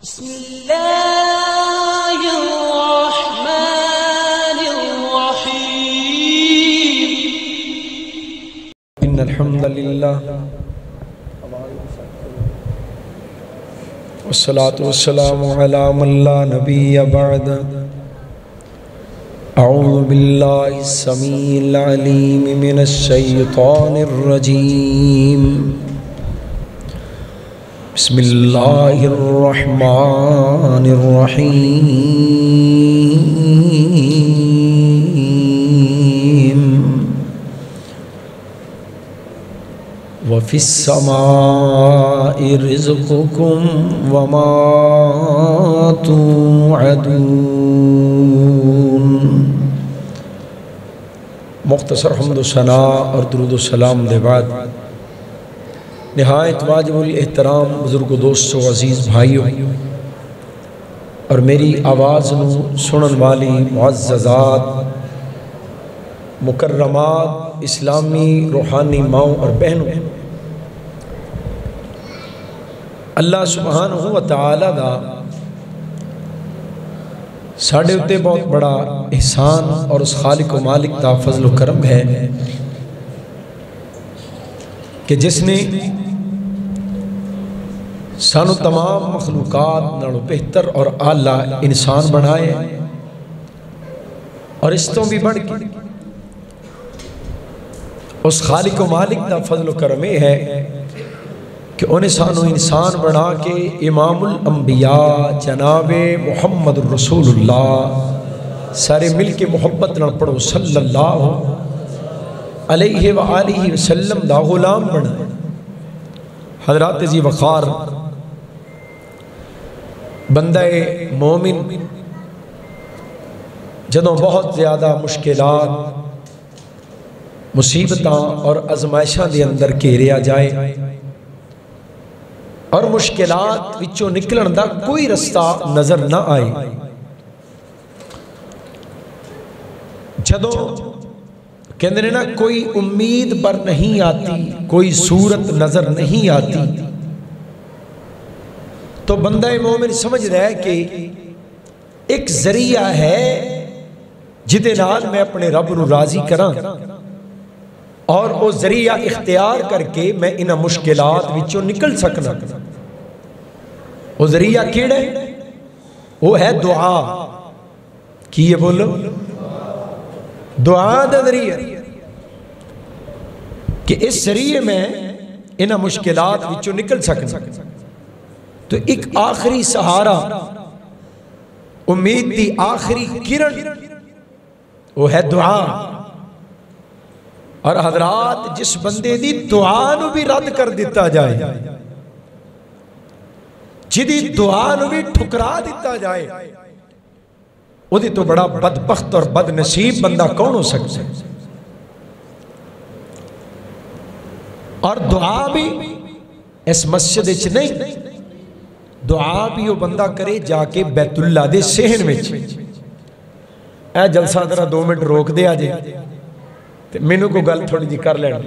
बिस्मिल्लाहिर्रहमानिर्रहीम। इन्नल्हम्दुलिल्लाह वस्सलातु वस्सलामु अला मन ला नबिय्य बअद। अऊज़ु बिल्लाहि समीइल अलीम मिनश शैतानिर रजीम। बिस्मिल्लाहिर्रहमानिर्रहीम। वफ़िस्समाइ रिज़्क़ुकुम वमा तुअदून। मुख्तसर हम्दो सना और दुरूद सलाम दे बाद निहायत वाजिबुल एहतराम बुजुर्गो दोस्तों अजीज़ भाइयों और मेरी आवाज़ नू सुनन वाली मुअज़्ज़ज़ात मुकर्रमात इस्लामी रूहानी माओं और बहनों, अल्लाह सुब्हानहू व तआला दा साढ़े उत्ते बहुत बड़ा एहसान और उस खालिक व मालिक दा फजल व करम है कि जिसने सानू तमाम मखलूकात नालों बेहतर और आला इंसान बनाए और इस तो भी बढ़ के उस खालिक व मालिक दा फजल व करम है कि उन्हें सानू इंसान बना के इमामुल अंबिया जनाबे मुहम्मद रसूलुल्लाह सारे मिल के मोहब्बत न पढ़ो सल्लल्लाहु अलैहि व आलिहि वसल्लम दा गुलाम बना। हज़रात जी वक़ार बंदे मोमिन जदों बहुत ज़्यादा मुश्किलात मुसीबतां और आजमाइशां दे अंदर घेरिया जाए और मुश्किलात विचों निकलण दा कोई रास्ता नजर ना आए, जदों कहते हैं ना कोई उम्मीद पर नहीं आती, कोई सूरत नजर नहीं आती, तो बंदा मोमिन समझ रहा है कि एक जरिया है जिदे नाल मैं अपने रब नू राजी करा और वो जरिया इख्तियार करके मैं इन्हां मुश्किलात विचों निकल सकना। वो जरिया केड़ा है? वो है दुआ। की है बोलो? दुआ दा जरिया कि इस जरिए में इन्हां मुश्किलात विचों निकल सकना। तो एक आखिरी सहारा, उम्मीद की आखिरी किरण वो है दुआ। और हजरात जिस बंदे दी दुआ नू भी रद्द कर दिता जाए, जिदी दुआ नू भी ठुकरा दिता जाए, उदी तो बड़ा बदबख्त और बदनसीब बंदा कौन हो सकता है। और दुआ भी इस मस्जिद विच नहीं, दुआ भी वो बंदा करे जाके बैतुल्ला दे सहन विच। ए जलसा जरा 2 मिनट रोक दे आजे ते मैनू को गल थोड़ी जी कर लेना।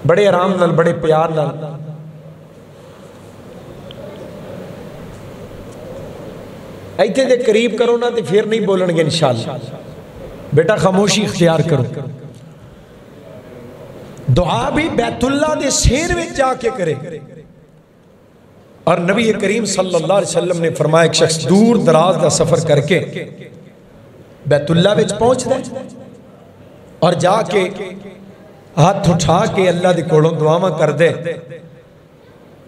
बड़े आराम नाल बड़े प्यार नाल इत्थे दे करीब करो ना तो फिर नहीं बोलणगे इंशाअल्लाह। बेटा खामोशी इख्तियार करो। दुआ भी बैतुल्ला दे शेर में जाके करे। और नबी करीम सल्लल्लाहु अलैहि वसल्लम ने फरमाया एक शख्स दूर दराज का सफर करके बैतुल्ला विच पहुंचदा और जाके हाथ उठा के अल्लाह दे कोलों दुआवां कर दे,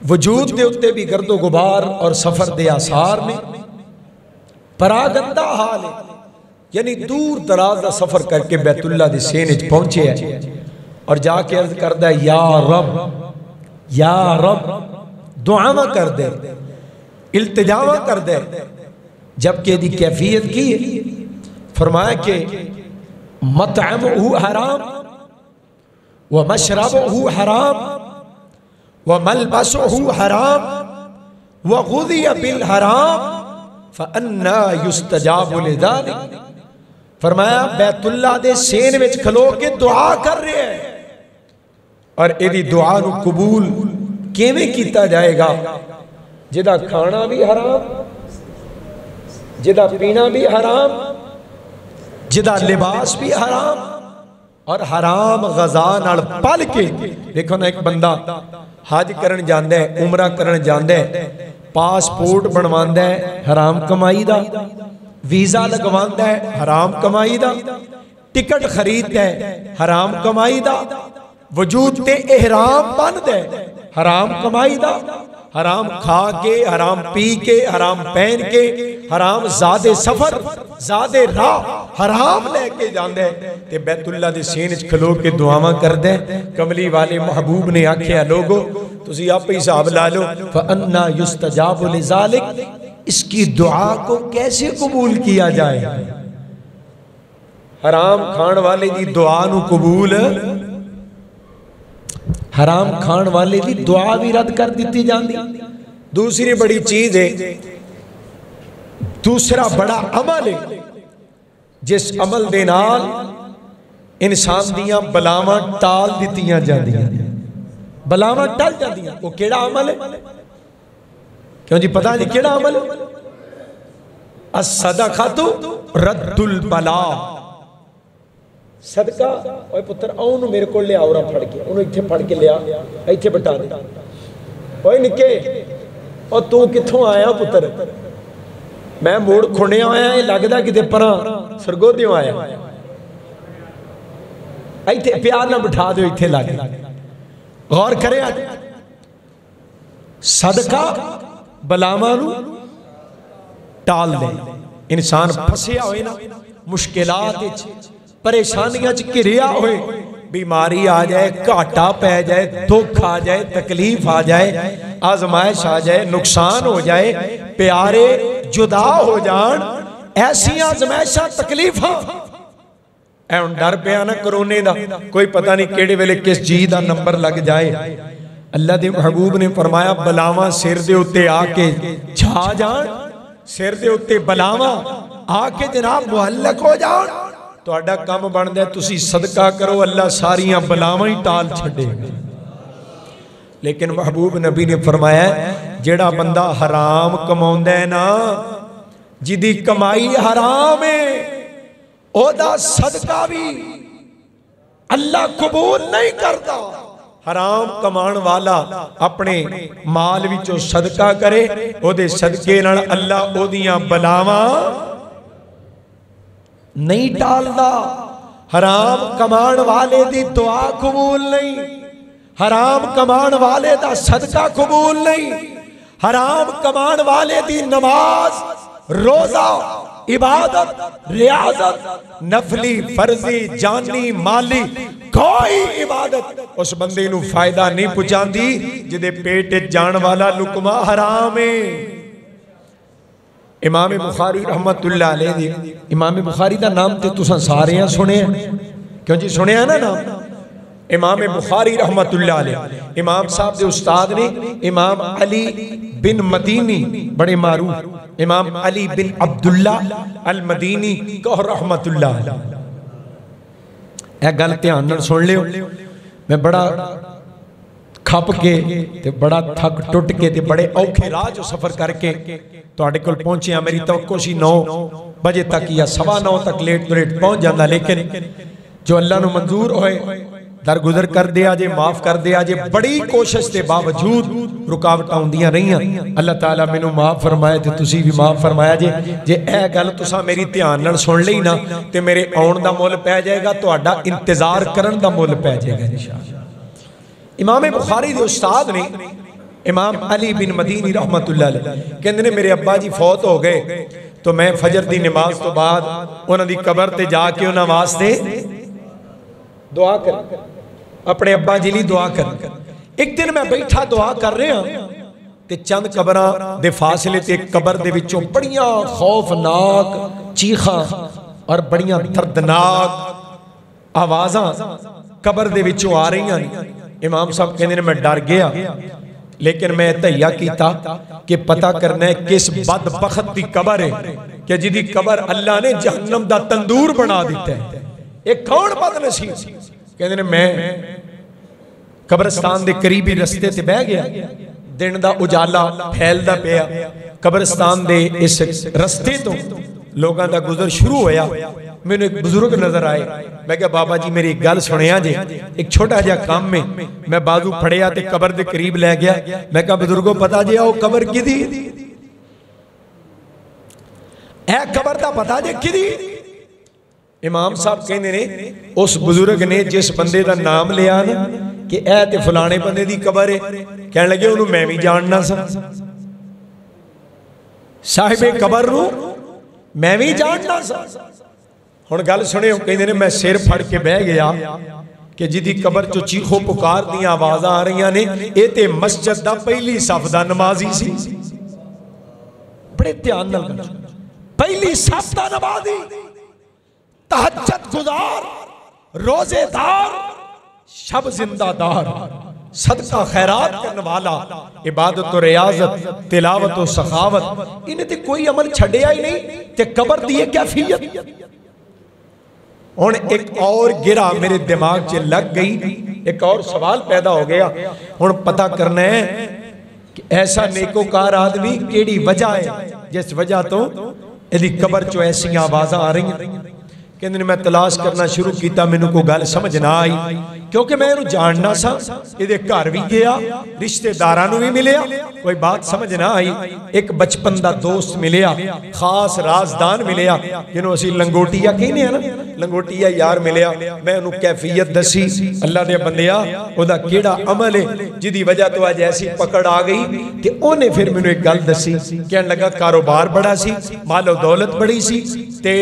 वजूद दे उत्ते भी गर्दो गुबार और सफर दे आसार ने, परागंदा हाल है, यानी दूर दराज का सफर करके बैतुल्ला दे सेन विच पहुंचे है और जाके अर्ज करदा या रब दुआवां कर दे, इल्तिजावां कर दे। जबकि यदि कैफियत की है, फरमाया कि मतअमुहु हराम व मशरबुहु हराम व मलबसुहु हराम व गुज़िया बिल हराम फअन्ना युस्तजाबु लिज़ालिक। फरमाया बैतुल्ला दे सेन विच खलो के दुआ कर रहे हैं और इहदी दुआ नू कबूल किवें कीता जाएगा जिहदा खाना भी हराम, जिहदा पीना भी हराम, जिहदा लिबास भी हराम और हराम गज़ा नाल पल के। देखो ना, एक बंदा हज करन जांदा है, उमरा करन जांदा है, पासपोर्ट बनवांदा है हराम कमाई दा, वीज़ा लगवांदा है हराम कमाई दा, टिकट खरीददा है हराम कमाई दा, वजूद ते एहराम बनदा है हराम कमाई दा, हराम खा के, हराम पी के, हराम पहन के, हराम ज़ादे सफर ज़ादे राह हराम लेके जांदा है ते बैतुल्ला दे सीने च खलो के दुआवां करदा है। कमली वाले महबूब ने आख्या, लोगो तुसी आप हिसाब ला लो, फअन्ना युस्तजाबु लिज़ालिक, इसकी दुआ को कैसे कबूल किया जाए। हराम खान वाले दी दुआ नू कबूल, हराम खान वाले दी दुआ भी रद्द कर दी जाती। दूसरी बड़ी चीज है, दूसरा बड़ा अमल है जिस अमल दे नाल इंसान दियां बलावां टाल दित्तियां जांदियां, बलावां टल जांदियां। वो केड़ा अमल है? क्यों जी पता नहीं केड़ा अमल? अस-सदक़तु रद्दुल बला। सदका, ओए पुत्र आओ मेरे को लिया, और फड़ के उन्होंने इत्थे फड़ के लिया, इत्थे बटा दे। ओए निके, और तू कित्थों आया पुत्र? मैं मोड़ खुणिया आया, लगदा किते परां सरगोदियों आया। इत्थे प्यार ना बिठा दो, इत्थे ला के गौर करे। सदका बलावां नूं टाल दे। इंसान फसिया होए ना मुश्किलात विच, परेशानियां च घिरिया होए, बीमारी आ जाए, घाटा पै जाए, दुख आ जाए, तकलीफ आ जाए, आजमाइश आ जाए, नुकसान हो जाए, प्यारे जुदा हो जान, ऐसी आजमाइशां तकलीफां। ऐ हुण डर पिया ना करोने दा, कोई पता नहीं केड़े वेले किस चीज दा नंबर लग जाए। अल्लाह दे महबूब ने फरमाया, बलावां सिर दे उत्ते आके छा जान, सिर दे उत्ते बलावां आके जनाब मुअल्लक हो जान, तुहाडा काम बनदा है तुसी सदका करो, अल्लाह सारियां बलावां ही टाल छड्डेगा। लेकिन महबूब नबी ने फरमाया, जेड़ा बंदा हराम कमाउंदा है ना, जिदी कमाई हराम है, ओदा सदका भी अल्लाह कबूल नहीं करता। हराम कमाण वाला अपने माल विचों सदका करे, ओदे सदके नाल अल्लाह ओदियां बलावां नहीं टालदा। हराम कमाण वाले दी दुआ कबूल नहीं, हराम कमाण वाले दा सदका कबूल नहीं, हराम कमाण वाले दी नमाज, रोजा, इबादत, रियाजत, नफली, फर्जी, जानी, माली कोई इबादत उस बंदे नू फायदा नहीं पहुंचाती जिदे पेट जान वाला लुकमा हराम है। इमाम बुखारी रहमतुल्लाह अलैह, इमाम बुखारी दा नाम ते तुसां सारे सुने, क्यों जी सुने ना नाम? इमाम बुखारी रहमतुल्लाह अलैह, इमाम साहब दे उस्ताद ने इमाम अली बिन मदीनी, बड़े मारूफ इमाम अली बिन अब्दुल्ला अल मदीनी कह रहमतुल्लाह अलैह। यह गल ध्यान नाल सुन लियो। मैं बड़ा खप के ते बड़ा थक टुट के ते बड़े औखे राह जो सफर करके तुहाडे कोल पहुंचिया। मेरी तवक्को सी 9 बजे तक या 9:15 तक लेट तो लेट पहुंच जाता, लेकिन जो अल्लाह नू मंजूर होए दरगुजर कर दिया जे, माफ कर दिया जे। बड़ी कोशिश के बावजूद रुकावट आउंदियां रहियां, अल्लाह ताला मैनू माफ फरमाए ते तुसी भी माफ फरमाया जे। जे ए गल तुसा मेरी ध्यान नाल सुन लई ना ते मेरे आउण दा मुल पै जाएगा, तुहाडा इंतजार करन दा मुल पै जाएगा इंशाअल्लाह। इमाम बुखारी दे उस्ताद ने इमाम अली बिन मदीनी रहमतुल्लाह अलैह कहंदे ने, मेरे अब्बा जी फौत हो गए तो मैं फजर दी नमाज तो बाद उन्हां दी कबर ते जाके उन्हां वास्ते दुआ कर, अपने अब्बा जी ली दुआ कर। एक दिन मैं बैठा दुआ कर रहा ते चंद कबरां दे फासले ते एक कबर दे विचों बड़ियां खौफनाक चीखां और बड़ियां दर्दनाक आवाज़ां कबर दे विचों आ रही हैं। इमाम साहब कहते हैं, मैं डर गया, लेकिन मैं तैया किया कि पता करना है किस बदबख्त दी कबर है कि जिदी कबर अल्लाह ने जहन्नम दा तंदूर बना दिता है। एक कौन बदनसीब? कहते हैं, मैं कब्रिस्तान के करीबी रस्ते ते बह गया, दिन का उजाला फैलता पिया, कब्रिस्तान के इस रस्ते तो लोगों का गुजर शुरू होया। मैंने एक बुजुर्ग नजर आए, मैं क्या बाबा जी मेरी एक गल सुनिया जे, एक छोटा जिहा काम में मैं बाजू फड़िया ते कबर के करीब लै गया, मैं क्या बुजुर्गो पता जे आओ कबर किदी, ए कबर का पता जे किदी? इमाम साहब कहते ने उस बुजुर्ग ने जिस बंदे का नाम लिया ना कि ए ते फलाने बंदे की कबर है, कहने लगे उन्होंने मैं भी जानना सा, साहिबे कबर नूं मैं भी जानना सा। हुण गल सुनियो, कहते ने मैं सिर फड़ के बह गया कि जिदी कबर चो चीखो पुकार दी आवाज़ आ रही ने, ये ते मस्जिद दा पहली सफ दा नमाजी सी। बड़े ध्यान नाल गल, पहली सफ दा नमाजी, तहज्जुद गुजार, रोजेदार, शब जिंदादार, सदका खैरात करने वाला, इबादत और रियाजत, तिलावत और सखावत, इन्हें ते कोई अमल छड़िया ही नहीं। ते कबर दी कैफियत हुण एक और गिरा मेरे दिमाग च लग गई, एक और सवाल पैदा हो गया। हुण पता करना है कि ऐसा नेकोकार आदमी केड़ी वजह है जिस वजह तो यदि कबर चो ऐसी आवाज़ां आ रही। कहते मैं तलाश करना शुरू किया, मैनू कोई गल समझ ना आई, क्योंकि मैं इहनूं जानना सा, इहदे घर भी गया, रिश्तेदारां नूं भी मिलिया, कोई बात समझ ना आई। एक बचपन दा दोस्त मिलिया, खास राजदान मिलिया, जिन्हों असीं लंगोटिया कहने हैं ना, लंगोटिया यार मिलिया। मैं उन्होंने कैफियत दसी, अल्लाह दे बंदिया उहदा किहड़ा अमल है जिहदी वजह तो अज ऐसी पकड़ आ गई। ते उहने फिर मैनूं एक गल दसी, कहण लगा कारोबार बड़ा सी, मालो दौलत बड़ी सी, ते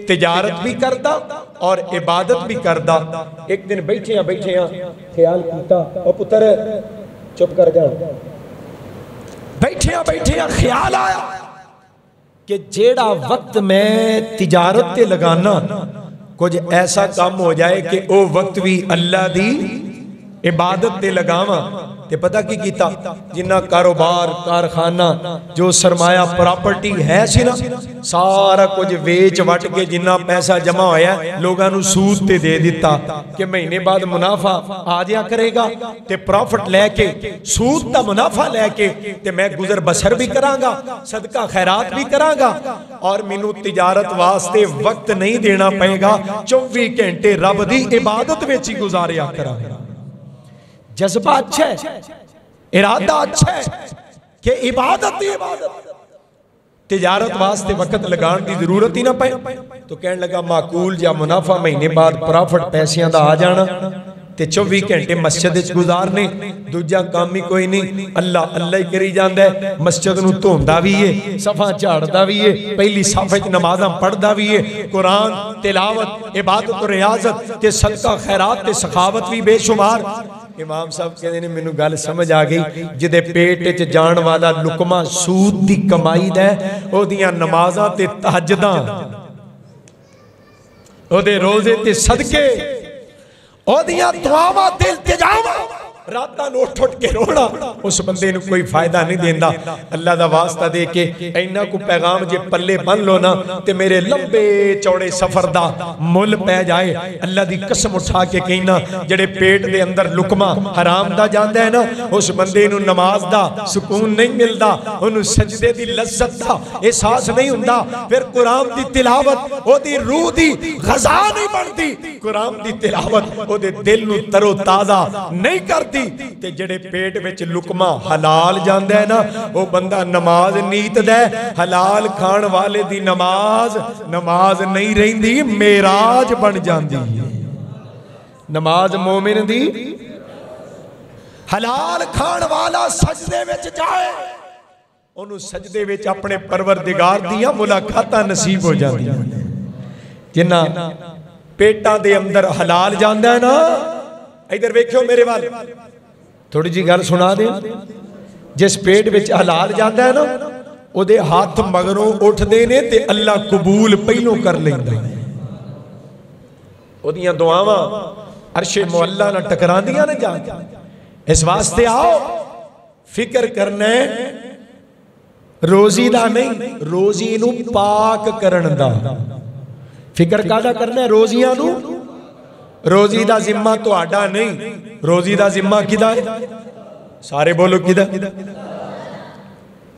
तिजारत भी करदा और इबादत भी करदा। एक दिन बैठिया बैठिया ख्याल कीता, ओ पुत्र चुप कर जा, बैठिया बैठिया ख्याल आया कि जेड़ा वक्त मैं तिजारत ते लगाना, कुछ ऐसा काम हो जाए कि वो वक्त भी अल्लाह दी इबादत ते लगावा। ते पता की कीता, जिन्ना कारोबार कारखाना जो सरमाया प्रॉपर्टी है सी ना, सारा कुछ वेच वट के जिन्ना पैसा जमा होया लोगों नूं सूद ते दे दिता कि महीने बाद मुनाफा आ जाया करेगा, ते प्रॉफिट लैके सूद दा मुनाफा लैके ते मैं गुजर बसर भी करांगा, सदका खैरात भी करांगा, और मैनू तिजारत वास्ते वक्त नहीं देना पएगा, 24 घंटे रब दी इबादत विच ही गुजारिया करांगा। जज्बा अच्छा है, इरादा अच्छा है कि इबादत ही इबादत, तिजारत वास्ते वक्त लगाने की जरूरत ही ना पे। तो कहने लगा माकूल या मुनाफा महीने बाद प्रॉफिट पैसों का आ जाना, ते 24 घंटे मस्जिद गुजारने, दूजा काम ही कोई नहीं, अल्लाह अल्लाह ही करी जाता है। मस्जिद नूं धोंदा भी है, सफा झाड़दा भी है, पहली सफ च नमाज़ां पढ़दा भी है, कुरान तिलावत इबादत और रियाजत ते सदका खैरात ते सखावत भी बेशुमार। इमाम साहब कहते हैं मैनू गल समझ आ गई, जिदे पेट च जान वाला लुकमा सूद दी कमाई दा ओदियां नमाज़ां ते तहज्जुदां, ओदे रोजे ते सदके, ओदियां दुआवां ते इल्तिजामां, रातां नूं उठ उठ के रोना, उस बंदे नूं कोई फायदा नहीं देंदा। अल्लाह दा वास्ता दे के इन्ना को पैगाम जे पल्ले बन लो ना, ते मेरे लंबे चौड़े सफर दा मुल पै जाए। अल्लाह दी कसम उठा के कहना, जेड़े पेट दे अंदर लुकमा हराम दा जांदा है ना, उस बंदे नूं नमाज दा सुकून नहीं मिलदा, ओनू सजदे दी लज्जत दा एहसास नहीं हुंदा, फिर कुरान दी तिलावत ओदी रूह दी ग़ज़ा नहीं बनदी, कुरान दी तिलावत ओदे दिल नूं तरो ताज़ा नहीं करदी। ते जेड़े पेट विच लुकमा हलाल जांदा है ना, वो बंदा नमाज नीत दा, हलाल खान वाले दी नमाज नमाज नहीं रहिंदी, मेराज बन जांदी है। नमाज मोमिन दी, हलाल खान वाला सजदे विच जाए, ओनू सजदे विच अपने परवरदिगार दियां मुलाकातां नसीब हो जांदियां। जिन्ना पेटां दे अंदर हलाल जांदा है ना, इधर वेख्यो मेरे वाल, थोड़ी जी गल सुना दे, जिस पेट विच हलाल जांदा है ना, ओदे हाथ मगरों उठदे ने ते अल्लाह कबूल पहलों कर लैंदा है, ओदियां दुआवां अर्शे मुअल्ला नाल टकरांदियां ने जाके। इस वास्ते आओ फिक्र करना है रोजी दा नहीं, रोजी नूं पाक करन दा। फिक्र कादा करना है? रोजियां नूं रोजी दा जिम्मा तुहाडा नहीं, रोजी दा जिम्मा किदा है? सारे बोलो किदा?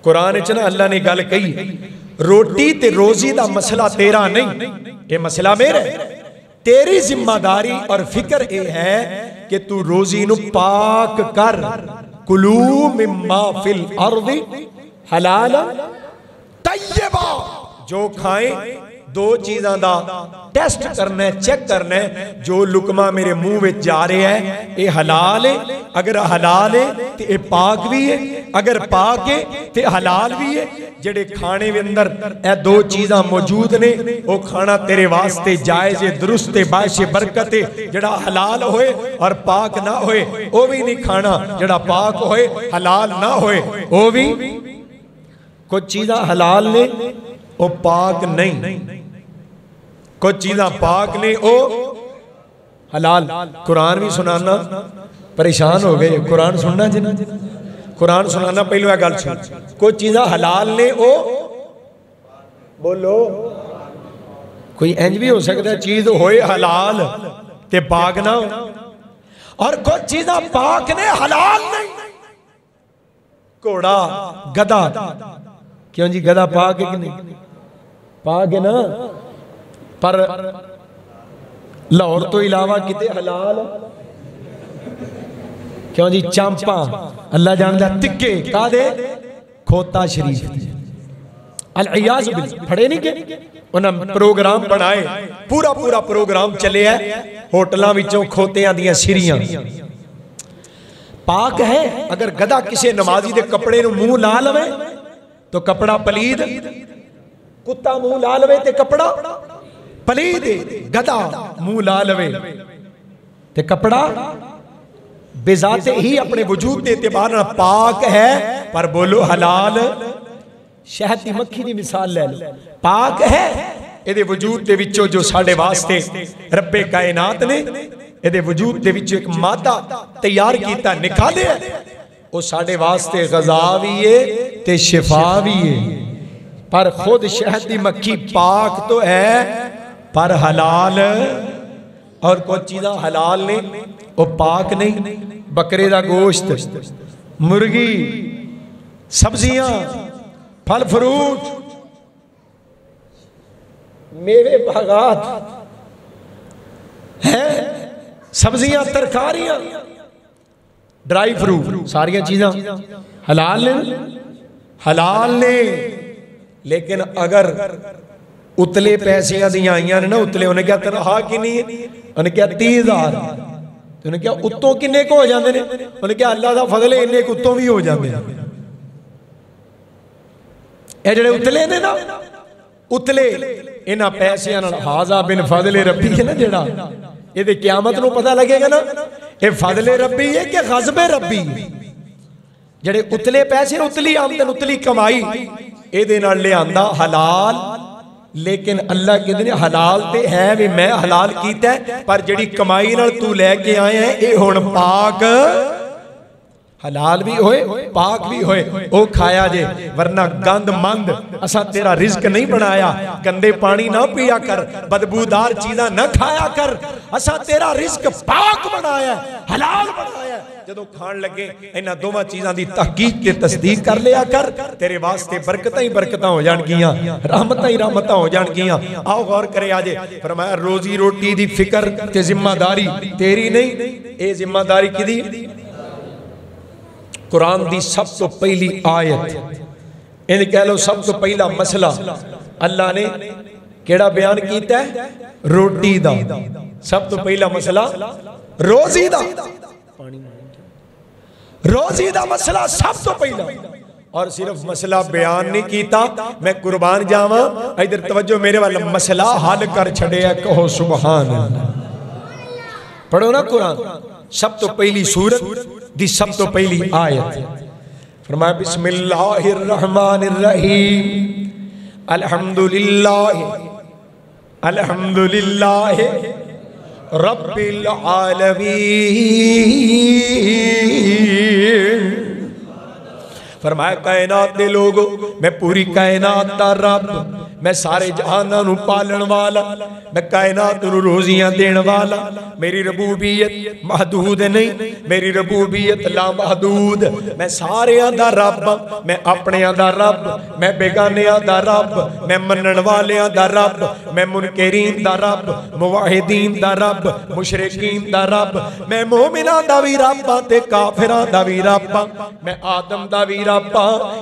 कुरान च ना अल्लाह ने गल कही, रोटी ते रोजी दा मसला तेरा नहीं, ये मसला मेरा है। तेरी जिम्मेदारी और फिक्र ये है कि तू रोजी नु पाक कर। कुलू मिम्मा फिल अर्दी हलाला तय्यबा, जो खाए दो चीज़ों का टेस्ट करना है, चेक करना है। जो लुकमा मेरे मुंह में जा रहा है ये हलाल है, अगर हलाल है तो ये पाक भी है, अगर पाक है तो हलाल भी है। जेड़े खाने के अंदर ये दो चीज़ां मौजूद ने, वो खाना तेरे वास्ते जायज़ है, दुरुस्त है, बाइश बरकत है। जेड़ा हलाल होए और पाक ना होए वो भी नहीं खाना, जेड़ा पाक होए हलाल ना होए वो भी। कुछ चीज़ां हलाल ने वो पाक नहीं, कुछ चीज़ां पाक ने वो हलाल। कुरान भी सुनाना परेशान हो गए, कुरान सुनना जिन्ना, कुरान सुनाना पहले यह गल सुन। कुछ चीज़ां हलाल ने वो बोलो, कोई इंज भी हो सकता है चीज़ होए हलाल ते पाक ना हो, और कुछ चीज़ां पाक ने हलाल नहीं। घोड़ा गधा, क्यों जी गधा पाक है कि नहीं? पाक है ना, पर लाहौर तो इलावा किते हलाल। क्यों जी? चांपा अल्लाह जानदा, तिक्के का दे खोता शरीफ अल-इयाज़ बिल्लाह फड़े नहीं के उन्हें प्रोग्राम बनाए, पूरा पूरा प्रोग्राम चले है होटलों विचों खोतियां दियां सिरियां। पाक है। अगर गधा किसी नमाजी दे कपड़े नूं मुंह ला लवे तो कपड़ा पलीद, कुत्ता मुंह ला लवे ते कपड़ा पलीद, गधा मुंह ला लवे ते कपड़ा बेजाते ही अपने वजूद के एतबार नाल पाक है। पर बोलो हलाल। शहद की मक्खी की मिसाल ले लो, पाक है इहदे वजूद दे विचों जो साडे वास्ते रब्बे कायनात ने इहदे वजूद दे विचों एक मादा तैयार कीता निकाले, वो साडे वास्ते गज़ा भी है ते शिफा भी है। पर खुद शहद की मक्खी पाक तो है पर हलाल, और कुछ चीज़ां हलाल ने वो पाक नहीं। बकरे का गोश्त, मुर्गी, सब्जियां, फल फ्रूट, मेवे बागात है, सब्जियां, तरकारियां, ड्राई फ्रूट, सारिया चीज़ां हलाल ने, हलाल ने। लेकिन अगर उतले पैसियां दी आईयां ने ना, उतले उन्हें क्या तनखा कितनी है? उन्हें क्या 30,000, उन्हें क्या उत्तों किन्ने को हो जाते हैं? उन्हें क्या अल्लाह का फजल है इन्ने उत्तों भी हो जाते हैं। ये जेडे उतले ने ना, उतले इन्हां पैसियां नाल हाजा बिन फजले रब्बी है ना, जेड़ा ये क्यामत नूं पता लगेगा ना ये फजले रब्बी है कि गज़बे रब्बी है। जेडे उतले पैसे, उतली आमदन, उतली कमाई इहदे नाल लिआंदा हलाल। लेकिन अल्लाह कहते हैं हलाल ते है भी मैं हलाल कीता है, पर जिहड़ी कमाई नाल तू लैके आया है ये हुण पाक, हलाल भी होए पाक भी होए वो खाया जे, वरना गंद मंद असा तेरा रिज्क नहीं बनाया। गंदे पानी ना पिया कर, बदबूदार चीज़ां ना खाया कर, असा तेरा रिज्क पाक बनाया, हलाल बनाया। जदों खान लगे इन्हां दोवां चीज़ां दी तहकीक ते तस्दीक कर लिया कर, तेरे वास्ते बरकतां ही बरकतां हो जाणगियां, रहमतां ही रहमतां हो जाणगियां। आओ गौर करे आजे, फरमाया रोजी रोटी दी फिक्र ते जिम्मेदारी तेरी नहीं, ये जिम्मेदारी किदी? कुरान दी सब तो पहली आयत, इन कह लो सब तो पहला मसला अल्लाह ने केड़ा बयान कीता है? रोटी दा। सब तो पहला मसला रोजी दा, रोजी दा मसला सब तो पहला। और सिर्फ मसला बयान नहीं कीता, मैं कुर्बान जावा, इधर तवज्जो मेरे वाला, मसला हल कर छड़िया, कहो सुभान अल्लाह। पढ़ो ना कुरान, सब तो पहली सूरत दी सब तो पहली आयत फरमाया बिस्मिल्लाहिर रहमानिर रहीम, अल्हम्दुलिल्लाह अल्हम्दुलिल्लाह रब्बिल आलमीन फरमाया कायनात दे लोगो, मैं पूरी कायनात दा रब, मैं सारे जहानां नूं पालन वाला, मैं कायनात नूं रोजियां देण वाला। मेरी रबूबियत महदूद नहीं, मेरी रबूबियत ला महदूद। मैं सारियां दा रब, मैं अपनियां दा रब, मैं बेगानियां दा रब, मैं मनण वालियां दा रब, मैं मुनकरीन दा रब, मुवाहिदीन दा रब, मुशरिकीन दा रब, मैं मोमिनां दा भी रब ते काफिरां दा भी रब, मैं आदम दा भी रब,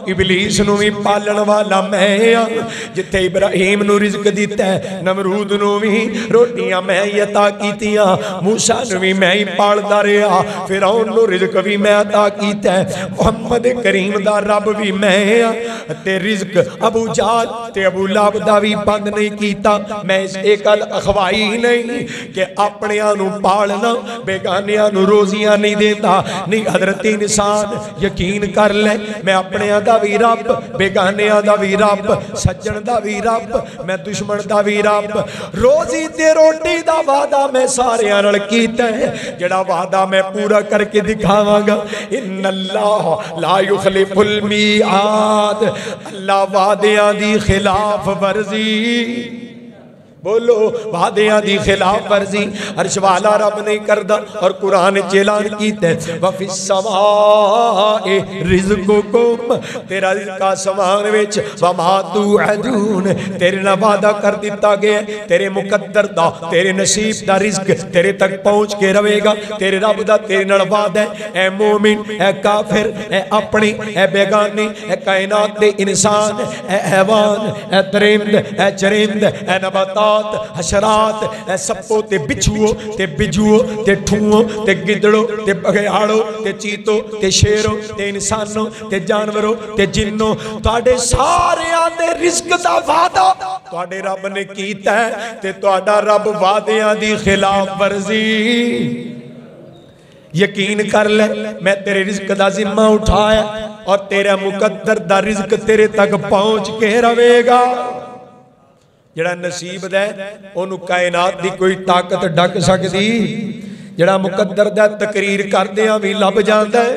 इबलीस नूं भी पालन वाला मैं हां। जिथे इब्राहिम नूं रिज़्क दिता है, नमरूद नूं भी रोटियां मैं ही अता कीतियां, मूसा नूं भी मैं ही पालदा रहा, फिरौन नूं रिज़्क भी मैं अता कीता है। मुहम्मद करीम दा रब भी मैं हां ते रिज़्क अबू जहल ते अबू लहब दा भी बंद नहीं कीता। मैं इस एकल अखवाई नहीं कि अपनियां नूं पालना, बेगानियां नूं रोजियां नहीं देता। नहीं हज़रत इंसान यकीन कर ले, मैं अपनियां दा भी रब, बेगानियां दा भी रब, सज्जन दा भी रब, मैं दुश्मन दा भी रब। रोजी ते रोटी दा वादा मैं सारियां नाल कीता है, जेड़ा वादा मैं पूरा करके दिखावांगा। इन्नल्लाह ला युखलिफुल मीआद, अल्लाह वादियां दी खिलाफ वर्जी, बोलो वादियां दी खिलाफ वर्जी अर्श वाला रब नहीं करदा। और कुरान च ऐलान कीता है वफिस समाए रिज़्कुकुम, तेरा रिज़्क आसमान विच, वमा तुअदून, तेरे नाल वादा कर दिता गया, तेरे मुकद्दर दा, तेरे नसीब दा रिज़्क तेरे तक पहुंच के रहेगा। तेरे रब दा तेरे नाल वादा है। ए मोमिन, ए काफिर, ए अपनी, ए बेगानी, ए कायनात दे इंसान, ए हैवान, ए दरिंद, ए चरिंद, ए नबातात, हशरात, ए सप्पो ते बिच्छुओ ते बिजुओ ते ठूओ ते गिदड़ो ते बघियाड़ो ते चीतो ते शेरो ते इंसानो ते जानवरों ते जिन्नो, तुहाडे सारियां दे रिज़्क दा वादा तुहाडे रब ने कीता है ते तुहाडा रब वादियां दी खिलाफ वर्जी। यकीन कर ले, मैं तेरे रिज़्क दा जिम्मा उठाया और तेरा मुकद्दर दा रिज़्क तेरे तक पहुंच के रहेगा। जड़ा नसीब दा ओनू कायनात दी कोई ताकत डक सकदी, जड़ा मुकद्दर दा तकरीर करदियां भी लभ जांदा है।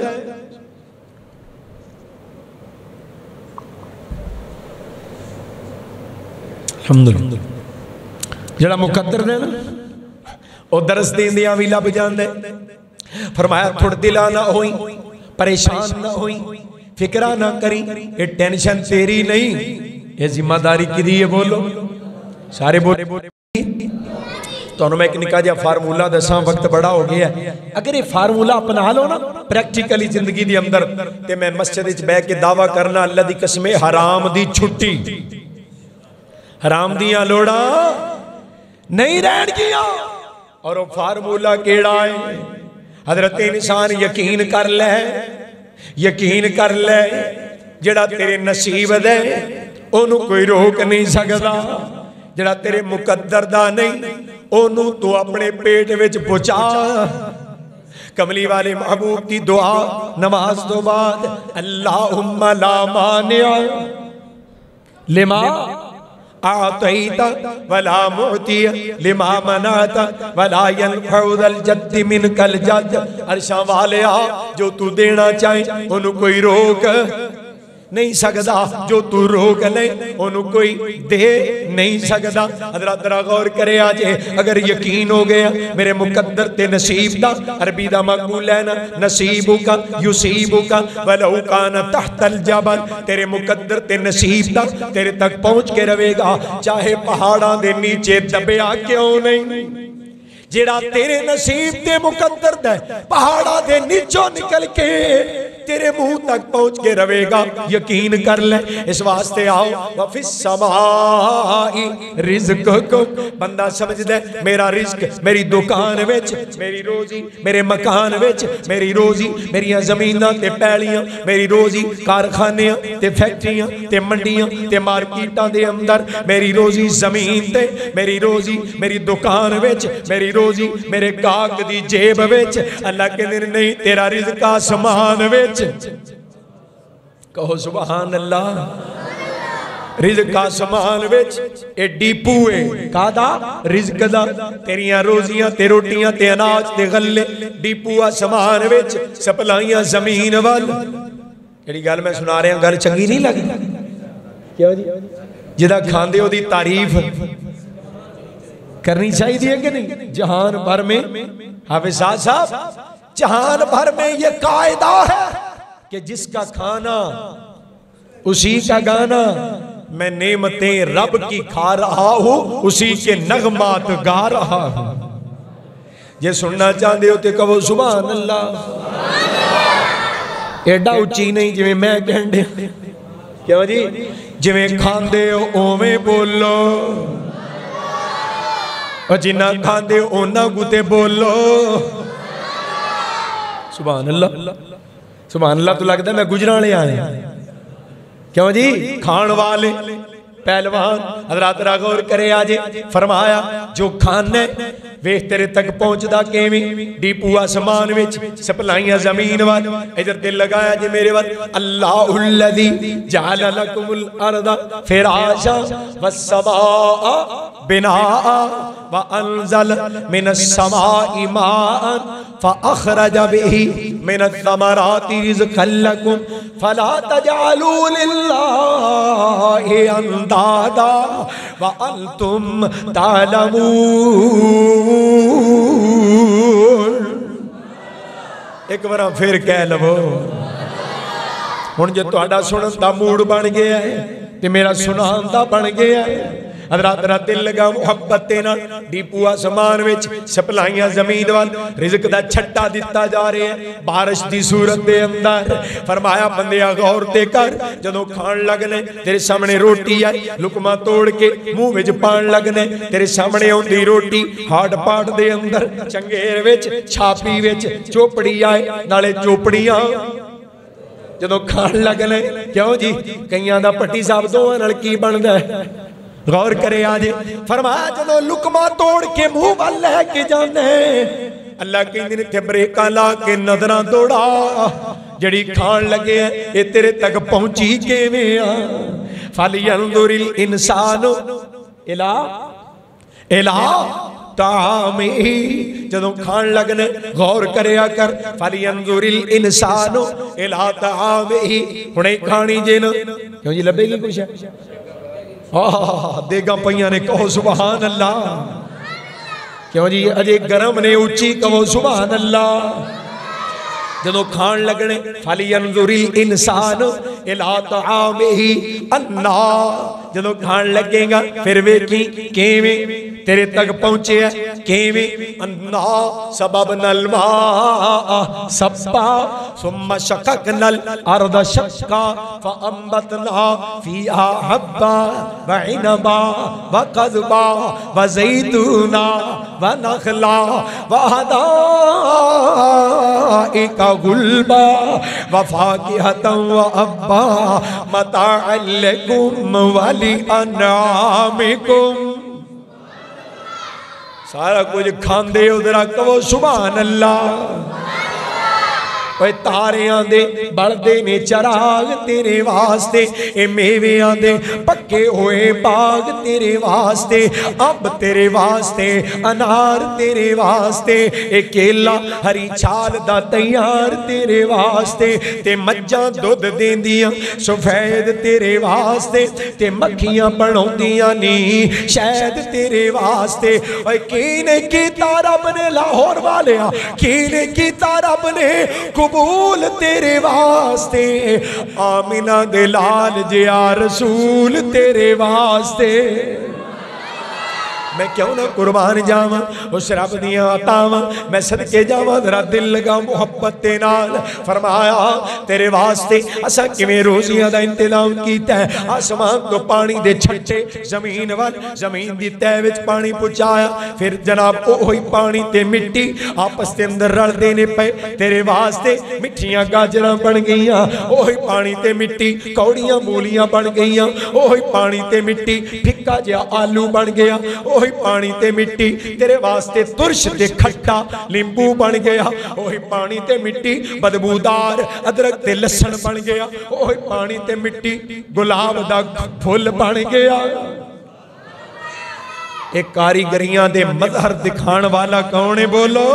अल्हम्दुलिल्लाह, जड़ा मुकद्दर दा ना ओ दरस देंदियां भी लभ जांदा है। फरमाया थोड़ दिला ना होई, परेशान ना होई, फिक्रा ना करी, ये टेंशन तेरी नहीं, ये जिम्मेदारी किदी है। बोलो सारे बोले। तो मैं एक निका जिहा फार्मूला दसा, वक्त बड़ा हो गया। अगर ये फार्मूला अपना लो ना प्रैक्टिकली जिंदगी के अंदर, ते मैं मस्जिद च बह के दावा करना अल्लाह दी कसम हराम दी छुट्टी, हराम दियां लोड़ा नहीं रहणगियां। और वो फार्मूला केड़ा है? हजरत इंसान यकीन कर ले, यकीन कर ले, जेड़ा तेरे नसीब दे ओनू कोई रोक नहीं सकदा, जड़ा तेरे मुकद्दर दा नहीं ओनू तू अपने पेट विच पहुंचा। कमली वाले महबूब की दुआ नमाज तो बाद, अल्लाहुम्मा ला मानिअ लिमा आतैता वला मुअतिय लिमा मनाता वला यनफउल जद्द मिनकल जद्द। अर्शां वाले जो तू देना चाहे ओनू कोई रोक नहीं सकदा, जो तू रोक ले ओनू कोई दे नहीं सकदा। हज़रत जरा गौर करे आज, अगर यकीन हो गया मेरे मुकद्दर ते नसीब दा, अरबी दा मक़बूल है ना, नसीबुका युसीबुका वलौ कान तहतल जबल, तेरे मुकद्दर ते नसीब दा तेरे तक पहुंच के रहेगा, चाहे पहाड़ां दे नीचे दबिया क्यों नहीं। जेड़ा तेरे नसीब ते मुकद्दर दा पहाड़ां दे नीचों निकल के तेरे मुंह तक पहुंच के रहेगा, यकीन कर ले। इस वास्ते आओ वफिस समाई रिज़्कुकुम, बंदा समझदा मेरा रिज़्क मेरी दुकान विच, मेरी रोजी मेरे मकान विच, मेरी रोजी मेरियां ज़मीनां ते पैलियां, मेरी रोजी कारखानियां ते फैक्ट्रियां ते मंडियां ते मार्केटां दे अंदर, मेरी रोजी ज़मीन ते, मेरी रोजी मेरी दुकान विच, मेरी रोजी मेरे गाहक दी जेब विच। अल्लाह कहंदे नहीं, तेरा रिज़्क आसमान विच। कहो सुभान अल्लाह। रिज़्क आसमान विच, ए डीपू है कादा रिज़्क दा, तेरियां रोजियां ते रोटियां ते अनाज ते गल्ले, डीपू आसमान विच, सप्लाइयां जमीन वल। जिहड़ी गल मैं सुना रहा गल चंगी नहीं लगती क्यों जी? जिहदा खांदे ओदी तारीफ करनी चाहिए है कि नहीं? जहान भर में हाफिज साहब जहान भर में ये कायदा है कि जिसका खाना उसी का गाना, मैं नेमतें रब की खा रहा हूं, उसी के नगमात गा रहा हूं। जे सुनना चाहते हो तो कहो सुभान अल्लाह। एडा उच्ची नहीं जिवें मैं कहंदे, क्यों जी? जिवें खांदे हो ओवें बोलो, और जिन्ना खांदे हो ओना गुते बोलो सुभान अल्लाह। सुभान अल्लाह तो लगता मैं गुजराले आए, क्यों जी? खान वाले पहलवान हजरात गौर करे आजे फरमाया जो खाने वेख तेरे तक पहुंचदा केवें, डीपू आसमान विच सपलाइयां जमीन वाल, इधर दिल लगाया जे मेरे वाल। अल्लाहुल्लज़ी जअल लकुमुल अर्दा फिराशा वस्समाअ बिनाअ व अनज़ल मिनस समाई माअन फअखरज बिही मिनस समराति रिज़क़न लकुम फला तजअलू लिल्लाहि अंदादा व अंतुम तालमून। एक बार फिर कह लवो हुण जे तुहाडा सुनन दा मूड बन गया है ते मेरा सुनान दा बन गया है। हजरात दिल लगा मुहब्बत नाल डीपू आसमान विच सप्लाइयां जमीन वाल रिज़्क दा छट्टा दिता जा रहा है बारिश दी सूरत दे अंदर। फरमाया बंदिया गौर ते कर, जदों खान लगने तेरे सामने रोटी आई, लुकमा तोड़ के मुंह विच पान लगने, तेरे सामने आउंदी रोटी हाड़ पाट दे अंदर चंगेर विच छापी विच चोपड़ी आए नाले चोपड़ियां जदों खान लगने। क्यों जी? कईयां दा पट्टी साहब दोवां नाल की बनदा है गौर करे आजे। फरमाया जदों लुकमा तोड़ के मुंह वाल लेके जाने, अल्लाह कहंदे ने इत्थे ब्रेकां ला के नजरां दौड़ा, जड़ी खान लगे ये तेरे तक पहुंची किवें आ। फलयंजुरिल इंसानु इला इला तामिही, जदों खान लगने गौर करया कर। फलयंजुरिल इंसानु इला तामिही, हुणे खानी जे न क्यों जी लभेगी कुछ देगा पईयां ने कहो सुभान अल्लाह। क्यों जी? अजे गरम ने उच्ची कहो सुभान अल्लाह। जदों खान लगने फलयंजुरिल इंसान इला तामिही अन्ना, जदों खान लगेगा फिर वेखी किवें तेरे तक पहुंचे किवें। अन्ना सबब नल मा सब्बा सुम्मा शक़क़नल अर्द शक़्क़ा फ़अंबतना फ़ीहा हब्बा व इनबा व क़ज़बा व ज़ैतूना व नख़ला व हदाइका गुलबा व फ़ाकिहतन व अब्बा मताअन लकुम व लिअनआमिकुम। सारा कुछ खांदे उधरा कहो सुभान अल्लाह। तारियां दे बलदे ने चराग तेरे वास्ते, ए मेवियां दे पक्के होए बाग तेरे वास्ते, अंब तेरे वास्ते, अनार तेरे वास्ते, ए केला हरी छाल दा तैयार तेरे वास्ते, ते मज्जां दुध देंदियां सफेद तेरे वास्ते, ते मक्खियां बनाउंदियां नी शहद तेरे वास्ते। ओए कीने कीता रब ने लाहौर वालिया, कीने कीता रब ने कबूल तेरे वास्ते, आमिना दे लाल जिया रसूल तेरे वास्ते। मैं क्यों ना कुर्बान जावां उस रब दियां अतावां, मैं सदके जावां जरा दिल लगा मुहब्बत दे नाल। फरमाया तेरे वास्ते असा किवें रोजियां दा इंतजाम कीता है। आसमान तो पानी दे छट्टे जमीन वाल, जमीन दी तह विच पानी पहुंचाया, फिर जनाब ओही पानी ते मिट्टी आपस दे अंदर रलदे ने पे। तेरे वास्ते मिठियां गाजरां बन गईयां, ओही पानी ते मिट्टी कौड़ियां मूलियां बन गईयां, ओही पानी ते मिट्टी फिक्का जिहा आलू बन गया, ओही पानी ते मिट्टी तेरे वास्ते तुरश ते खट्टा नींबू बन गया, ओही पानी ते मिट्टी बदबूदार अदरक ते लहसुन बन गया, ओही पानी ते मिट्टी गुलाब दा फुल बन गया। एक कारीगरियां दे मजहर दिखाण वाला कौन है बोलो?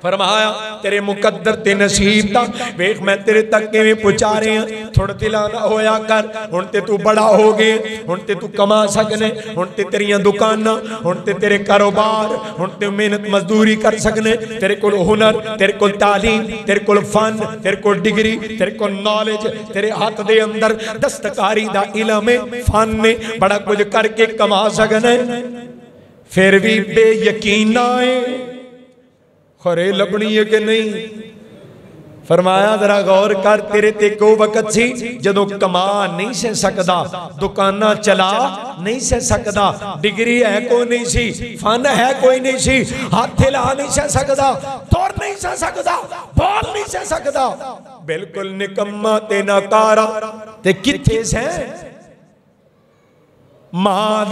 फरमाया तेरे मुकद्दर ते नसीब दा वेख मैं तेरे तक किवें पहुंचा रहा थोड़ा दिला ना होया कर हुण ते तू बड़ा हो गए हुण ते तू कमा सकने हुण ते तेरियां दुकानां हुण ते तेरे कारोबार हुण ते मेहनत मजदूरी कर सकने तेरे कोल हुनर तेरे कोल तालीम तेरे कोल फन तेरे कोल डिग्री तेरे कोल नॉलेज तेरे हाथ दे अंदर दस्तकारी दा इल्म है फन ने बड़ा कुछ करके कमा सकने फिर भी बेयकीन है खरे लभनी है कि नहीं। फरमाया जरा गौर कर तेरे ते को वक्त सी जदों कमा नहीं से सकदा दुकाना चला नहीं से सकदा डिग्री है कोई नहीं सी फन है कोई नहीं सी हाथ ला नहीं से सकदा तुर नहीं से सकदा बोल नहीं से सकदा बिल्कुल निकम्मा ते नाकारा ते किथे से मां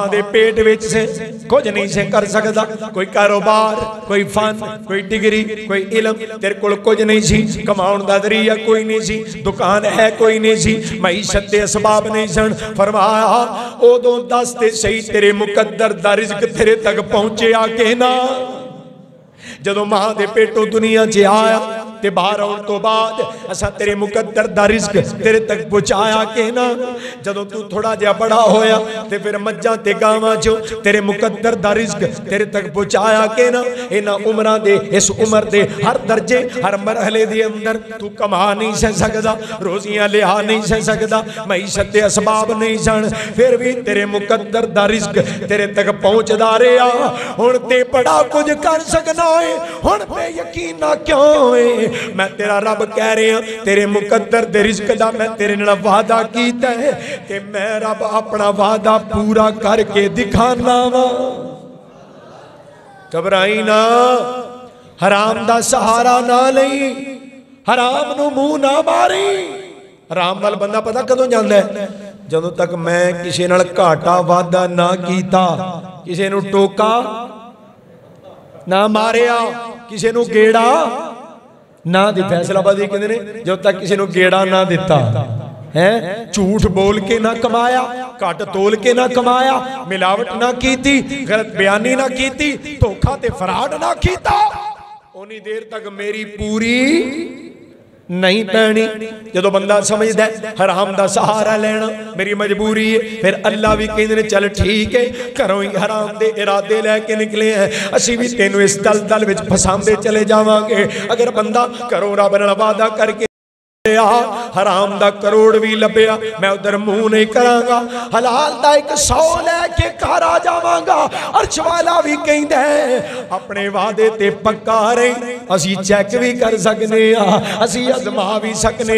दे पेट विच से कुछ नहीं से कर सकदा कोई कारोबार कोई फन कोई डिग्री कोई इल्म तेरे कोल कुछ नहीं सी कमाउण दा जरिया कोई नहीं सी दुकान है कोई नहीं सी मईशत दे असबाब नहीं सन। फरमाया ओदों दस ते सही तेरे मुकद्दर दा रिज़्क तेरे तक पहुंचिया के ना जदों मां दे पेटों दुनिया च आया ते बाहर आउण तो बाद असा तेरे मुकद्दर दा रिज़्क तेरे तक पहुंचाया के ना जदों तू थोड़ा जिहा बड़ा होया ते फिर मज्जां ते गावां चों तेरे मुकद्दर दा रिज़्क तेरे तक पहुंचाया के ना इन्हां उमरां दे इस उम्र दे हर दर्जे हर मरहले दे अंदर तू कमा नहीं से सकदा रोजियां लिया नहीं से सकदा मईशत दे असबाब नहीं सन फिर भी तेरे मुकद्दर दा रिज़्क तेरे तक पहुंचदा रहा हुण ते बड़ा कुछ कर सकना है हुण ते यकीन ना क्यों है मैं तेरा रब कह रहा तेरे मुकद्दर दे रिज़्क दा मैं तेरे नाल वादा कीता है कि मैं रब अपना वादा पूरा करके दिखाना वा घबराई ना हराम दा सहारा ना लई हराम नू मुंह ना मारी हराम वाल बंदा पता कदों जांदा है जदों तक मैं किसी नाल घाटा वादा ना कीता किसी नू टोका ना मारिया किसी नू गेड़ा ना दी फैसलाबाजी कहते ने जब तक किसी को गेड़ा ना दिता है झूठ बोल के ना कमाया घट तोल के ना कमाया मिलावट ना कीती गलत बयानी ना कीती धोखा ते फराड ना कीता उन्नी देर तक मेरी पूरी नहीं पैनी जो बंदा समझदा हराम दा सहारा लेना मेरी मजबूरी है फिर अल्लाह भी कहते हैं चल ठीक है घरों ही हराम दे इरादे लैके निकले हैं असी भी तेनों इस दलदल विच फसांदे चले जावांगे अगर बंदा घरों रब नाल वादा करके हराम दा करोड़ भी लभ्या मैं उधर मुंह नहीं करांगा हलाल दा 100 लैके घर आ जावांगा अर्श वाला भी कहंदा है अपने वादे ते पक्का रही असी चेक भी कर सकने असी अजमा भी सकने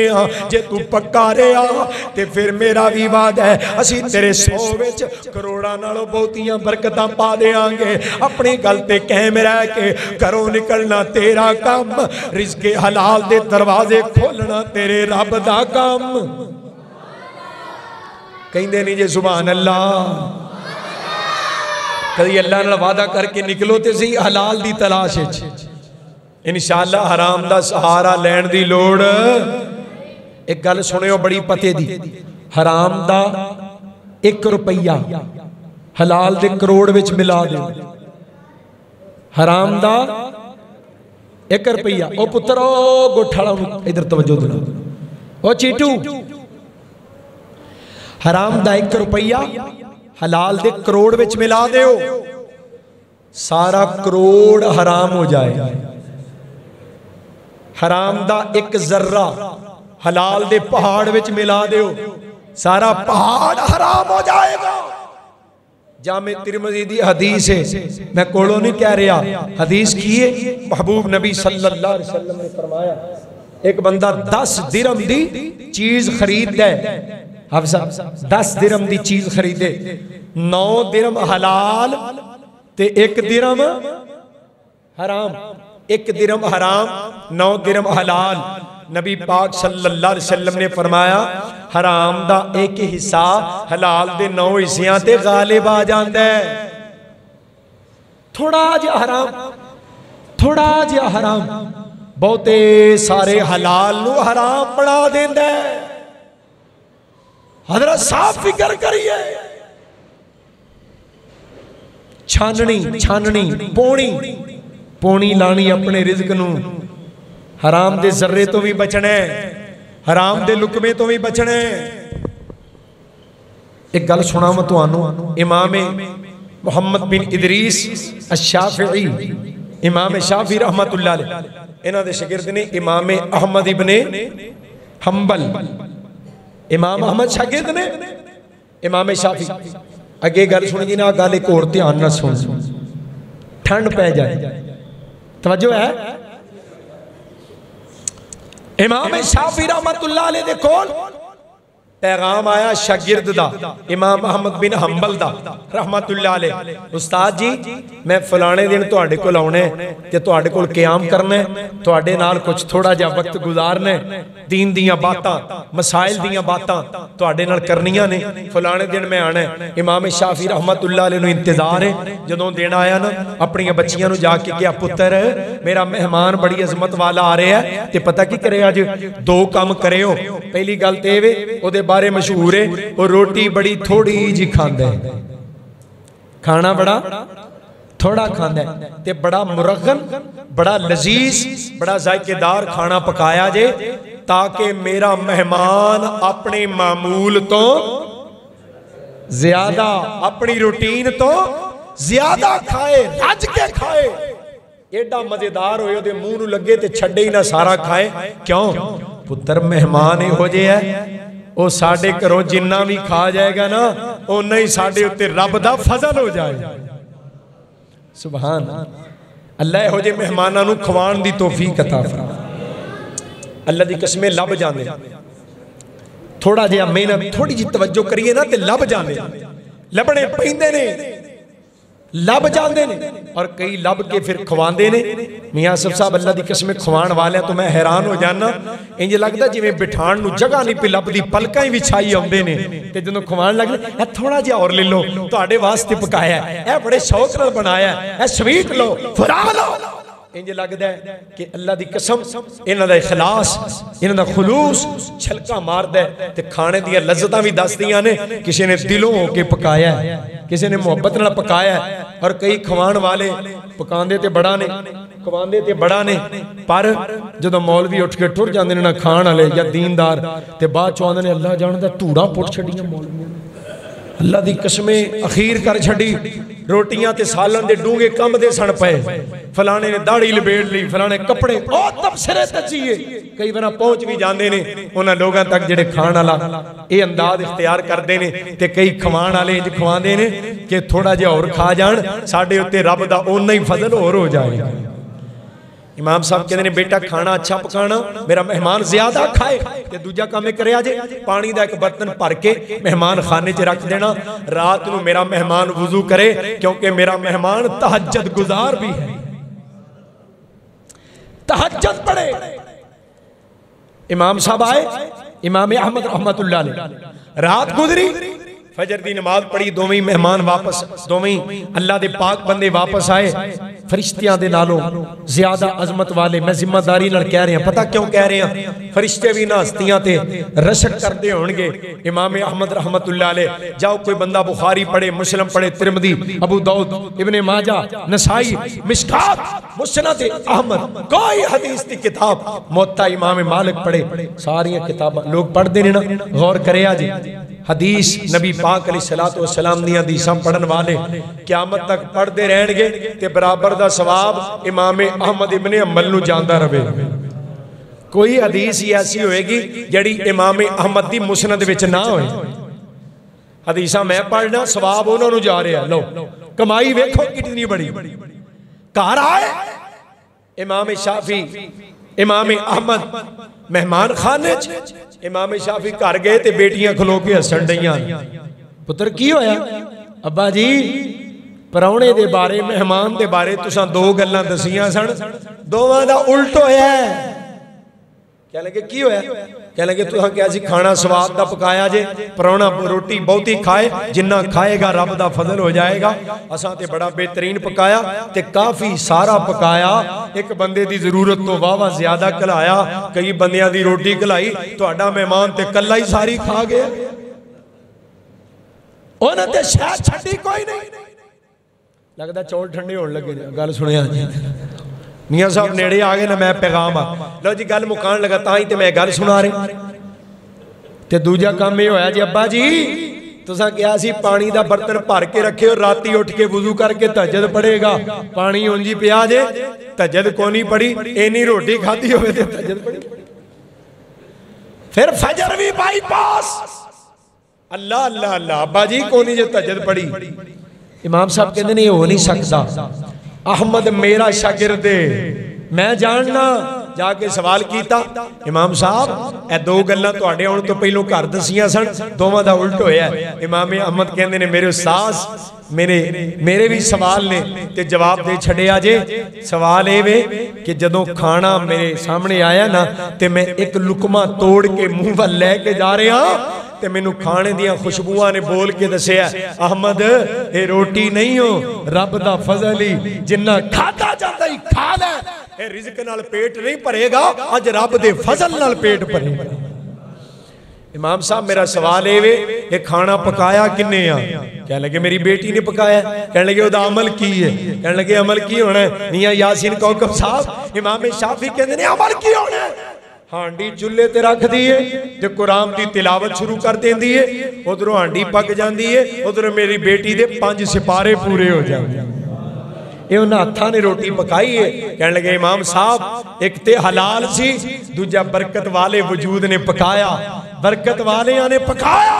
जे तू पक्का रहा ते फिर मेरा भी वादा है असी तेरे 100 विच करोड़ां नालों बहुतियां बरकतां पा देंगे अपनी गल ते कायम रह के घरों निकलना तेरा काम रिज़्क़ हलाल दे दरवाजे खोलना तेरे रब दा काम कहंदे नहीं जे सुभान अल्लाह कभी अल्लाह नाल वादा करके निकलो ते सही हलाल दी तलाश विच इंशाअल्लाह हराम दा सहारा लैण दी लोड़ एक गल सुनियो बड़ी पते दी हराम दा 1 रुपया हलाल दे करोड़ विच मिला दे हराम दा 1 रुपया ओ पुत्रो गोठाला इधर तवज्जो दे ओ चीटू हराम दा 1 रुपया हलाल दे करोड़ विच मिला दे सारा करोड़ हराम हो जाए हराम दा 1 जर्रा हलाल दे पहाड़ विच मिला दे सारा पहाड़ हराम हो जाएगा। जामे तिरमिज़ी दी हदीस है मैं कोलों नहीं कह रहा हदीस की है महबूब नबी सल्लल्लाहु अलैहि वसल्लम ने फरमाया एक बंदा 10 दिरहम दी चीज खरीददा है हफ्सा 10 दिरहम दी चीज खरीदे 9 दिरहम हलाल ते 1 दिरहम हराम 1 दिरहम हराम 9 दिरहम हलाल नबी पाक सल्लल्लाहु अलैहि वसल्लम ने फरमाया हराम दा 1 हिस्सा हलाल दे 9 हिस्सियां ते गालिब आ जांदा है। थोड़ा जिहा हराम बहुते सारे हलाल नू हराम बना देंदा है। हज़रत साफ फिक्र करिए छाननी पौनी पौनी लानी अपने रिज़्क नूं, हराम दे जर्रे तो भी बचना है, हराम दे लुकमे तो भी बचना है। एक गल सुनावां तुहानू, इमाम मुहम्मद बिन इदरीस अश-शाफिई, इमाम शाफी रहमतुल्लाह अलैह, इन्हां दे शागिर्द ने इमाम अहमद इब्ने हंबल। इमाम अहमद शागिर्द ने इमाम शाफी। अगे गल सुनी जी ना, गल एक होर ध्यान नाल सुन, ठंड पै जाए, तवज्जो है। इमाम शाफी रहमतुल्लाह अलैह दे कोल पैगाम आया शागिर्द दा, इमाम अहमद बिन हंबल दा रहमतुल्लाह अलैह, उस्ताद जी मैं फलाने दिन तुहाडे कोल आउणा है ते तुहाडे कोल क़याम करना है, तुहाडे नाल कुछ थोड़ा जिहा वक्त गुजारना है, दीन दियां बातां मसाइल दियां बातां तुहाडे नाल करनियां ने, फलाने दिन मैं आना है। इमाम शाफी रहमतुल्लाह अलैह नूं इंतजार है। जदों दिन आया ना, अपनी बच्चियां नूं जाके कहा, पुत्तर मेरा मेहमान बड़ी अजमत वाला आ रहा है, ते पता की करे, अज दो काम करियो। पहली गल ते वे ओदे बारे मशहूर है, वो रोटी बड़ी थोड़ी जी खांदा है, खाना बड़ा थोड़ा खांदा है, ते बड़ा मुरगन, बड़ा लजीज, बड़ा जायकेदार खाना पकाया जे, ताकि मेरा मेहमान अपने मामूल तो ज्यादा, अपनी रूटीन तो ज्यादा खाए, रज के खाए, एडा मजेदार होए ओदे मुंह नूं लगे ते छड्डे ही ना, सारा खाए। क्यों? पुत्र मेहमान इहो जिहा है, वो साडे घरों जिन्ना भी खा जाएगा ना, उन्ना ही साडे उत्ते रब दा फजल हो जाएगा। सुभान अल्लाह, इहो जिहे मेहमानां नूं खवाण दी तौफीक अता फरमाए। अल्लाह दी कसमें लब जांदे, थोड़ा जिहा मेहनत, थोड़ी जी तवज्जो करिए ना ते लब जांदे, लभणे पैंदे ने, लब जाते ने, और कई लब के फिर खवाते ने। मियां आसिफ साहब अल्लाह की कसम खवाण वाले तो मैं हैरान हो जाना, इंज लगता जिवें बिठाण नूं जगह नहीं पई लभदी, पलकां ही विछाई आउंदे ने, ते जदों खवाण लगदे थोड़ा जिहा और ले लो, तुहाडे वास्ते पकाया है, बड़े शौक नाल बनाया है, स्वीट लो, फरा लो। इंज लगदा है कि अल्लाह दी कसम इन्हां दा इखलास, इन्हां दा खुलूस छलका मारदा है, ते खाने दी लज्जतां भी दसदियां ने, किसी ने दिलों होके पकाया है, किसी ने मोहब्बत नाल पकाया है। और कई खवाण वाले पकांदे ते बड़ा ने, खवांदे ते बड़ा ने, पर जदों मौलवी उठ के टुर जांदे ने ना खाण वाले या दीनदार, ते बाद चों आंदे ने अल्लाह जाणदा धूड़ा पुट छड्डियां मौलवियां ने, अल्लाह दी कसमें अखीर कर छड़ी, रोटियां ते सालन दे डूंगे कम दे सन पे, फलाने ने दाढ़ी लपेट ली, फलाने कपड़े ओ तबसरे तजीए, कई बार पहुंच भी जाते ने उन्हां लोगों तक जिहड़े खाण वाला ये अंदाज इख्तियार करते हैं, ते कई खवाण वाले इंज खवांदे ने कि थोड़ा जिहा होर खा जाण, साडे उत्ते रब दा उन्ना ही फजल होर हो जाएगा। इमाम साहब कहते हैं बेटा खाना अच्छा पकाना, मेरा मेहमान ज्यादा खाए, ते दूजा काम करिया जे पानी दा एक बर्तन भर के मेहमान खाने च रख देना, रात नूं मेरा मेहमान वुजू करे, क्योंकि मेरा मेहमान तहज्जुद गुजार भी है, तहज्जुद पढ़े। इमाम साहब आए, इमाम अहमद रहमतुल्लाह अलैह, रात गुजरी, फजर दी नमाज पढ़ी, दोवें मेहमान वापस, दोवें अल्लाह दे पाक बंदे वापस आए, फरिश्तियां दे नालों ज्यादा अजमत वाले। मैं जिम्मेदारी नाल कह रहा, पता क्यों कह रहे हैं? फरिश्ते भी ना हस्तियां ते रशक करते होंगे। इमाम अहमद रहमतुल्लाह अलैह, जाओ कोई बंदा बुखारी पढ़े, मुस्लिम पढ़े, तिरमिज़ी, अबू दाऊद, इब्ने माजा, नसाई, मिशकात, मुस्नद अहमद, कोई हदीस की किताब, मुअत्ता इमाम मालिक पढ़े, सारी किताबां लोग पढ़ते ने ना, गौर करे जी। हदीस नबी पाक अलैहिस्सलातु वस्सलाम दी हदीसां पढ़न वाले क़यामत तक पढ़ते रहणगे, ते बराबर दा सवाब इमाम अहमद इब्ने हंबल नूं जांदा रहे। कोई हदीस ही ऐसी होएगी जिहड़ी इमाम अहमद दी मुस्नद विच ना होए। हदीसां मैं पढ़ना, सवाब उन्हां नूं जा रहा। लो कमाई वेखो कितनी बड़ी। घर आए इमाम शाफी, इमाम अहमद मेहमान खाने च, इमाम शाफी घर गए ते बेटियां खलो के हसन डईयां, पुत्र की होया? अब्बा जी परौणे दे बारे, मेहमान दे बारे तुसां दो गल्लां दसियां सन, दोवां दा उल्ट होया। कह लगे की होया? कह लगे तुहां क्या सी खाना स्वाद दा पकाया जे, परौणा रोटी बहुती खाए, जिन्ना खाएगा रब दा फजल हो जाएगा। असां ते बड़ा बेहतरीन पकाया, ते काफी सारा पकाया, एक बंदे दी जरूरत तो वावा ज्यादा खलाया, कई बंदियां दी रोटी खलाई, तुहाडा मेहमान ते कल्ला ही सारी खा गया, उन्हां ते शायद छड्डी कोई नहीं। लगदा चौल ठंडे होण लगे। गल सुनिया जी, मियाँ साहब नेड़े आ गए ना, मैं पैगाम आ लो जी गल मुकान लगा, तां ही तो मैं गल सुना रहे। ते दूजा काम ये होया जी, अब्बा जी तुसा क्या सी पानी दा बर्तन भर के रखे और राती उठ के वुजू करके तहज्जुद पढ़ेगा, पानी उंजी पिया जे तहज्जुद को नहीं पढ़ी, इन्नी रोटी खाधी होवे ते तहज्जुद पढ़ी, फिर फजर भी बाईपास। अल्लाह अल्लाह अल्लाह, अब्बा जी को नहीं जे तहज्जुद पढ़ी। इमाम साहब कहते नहीं हो नहीं सकता, अहमद मेरा शागिर्द है, मैं जानना। जाके सवाल किया, इमाम साहब ए दो गल्लां तुहाडे आउण तो पहलों घर दसियां सन, दोवां दा उल्ट होया। इमाम अहमद कहंदे ने मेरे उस्ताद मेरे भी सवाल ने ते जवाब दे छड़िया जे। सवाल ये वे कि जदों खाना मेरे सामने आया ना ते मैं एक लुकमा तोड़ के मुंह वल लैके जा रहा ते मैनू खाने दियां खुशबुआं ने बोल के दसिया, अहमद ये रोटी नहीं हो, रब दा फजल ही, जिन्ना खाता जांदा ही खा ले, ये रिज़्क नाल पेट नहीं भरेगा, अज रब दे फजल नाल पेट भरेगा। इमाम साहब मेरा सवाल ये वे, ये खाना पकाया किन्ने आ? कहने लगे मेरी बेटी ने पकाया। कहने लगे ओदा अमल की है? कहने लगे अमल की होना है? मियां यासीन कौकब साहब इमाम शाफी कहते हैं अमल की होना है? हांडी चुल्हे ते रख दी है ते कुरान दी तिलावत शुरू कर देंदी है, उधरों हांडी पक जाती है, उधरों मेरी बेटी दे 5 सिपारे पूरे हो जाते हैं। ये उन्हें हत्था ने रोटी पकाई है। कहने लगे इमाम साहब एक ते हलाल सी, दूजा बरकत वाले वजूद ने पकाया, बरकत वाले ने पकाया,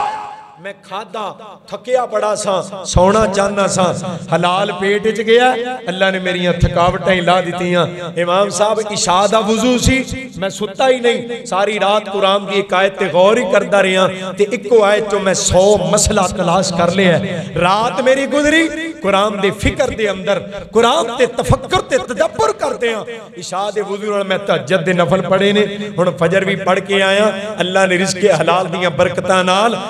मैं खादा थकिया बड़ा सा, सोना चाहना सा, हलाल पेट च गया, अल्लाह ने मेरिया थकावटां ला दित्तियां। इमाम साहब इशा दा वुजू सी, मैं सुता ही नहीं, सारी रात कुरान की एक आयत ते गौर ही करता रहा ते इको आयत चो मैं 100 मसला तलाश कर लिया। रात मेरी गुजरी कुरान दे फिक्र दे अंदर, कुरान ते तफक्कुर ते तदब्बर करते हैं। इशा दे वुजू नाल मैं तहज्जुद दे नफल पढ़े ने, हुण फजर भी पढ़ के आया। अल्लाह ने रिज़्क़े हलाल दियां बरकतां नाल